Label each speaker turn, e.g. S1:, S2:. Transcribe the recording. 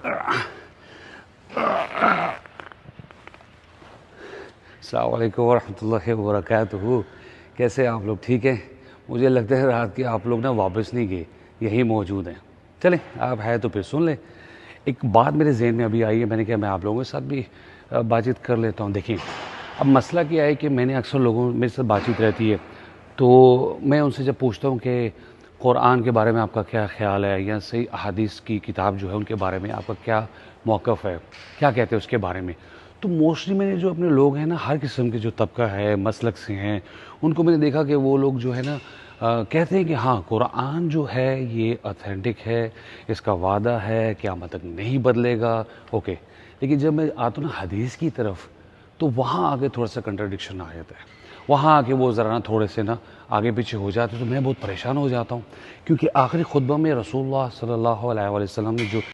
S1: अस्सलाम वालेकुम वरहमतुल्लाहि वबरकातुहू। कैसे आप लोग, ठीक हैं? मुझे लगता है रात के आप लोग ना वापस नहीं गए, यही मौजूद हैं। चलें, आप है तो फिर सुन लें। एक बात मेरे जहन में अभी आई है, मैंने कहा मैं आप लोगों के साथ भी बातचीत कर लेता हूँ। देखिए, अब मसला क्या है कि मैंने अक्सर लोगों मेरे साथ बातचीत रहती है, तो मैं उनसे जब पूछता हूँ कि कुरान के बारे में आपका क्या ख़्याल है, या सही अहादीस की किताब जो है उनके बारे में आपका क्या मौक़िफ़ है, क्या कहते हैं उसके बारे में। तो मोस्टली मैंने जो अपने लोग हैं ना, हर किस्म के जो तबका है, मसलक से हैं, उनको मैंने देखा कि वो लोग जो है ना कहते हैं कि हाँ, कुरान जो है ये ऑथेंटिक है, इसका वादा है, क़यामत तक नहीं बदलेगा। ओके, लेकिन जब मैं आता हूँ ना हदीस की तरफ, तो वहाँ आके थोड़ा-सा कंट्राडिक्शन आ जाता है। वहाँ आके वो ज़रा ना थोड़े से ना आगे पीछे हो जाते हैं, तो मैं बहुत परेशान हो जाता हूँ। क्योंकि आखिरी खुतबा में रसूलुल्लाह सल्लल्लाहु अलैहि वसल्लम ने जो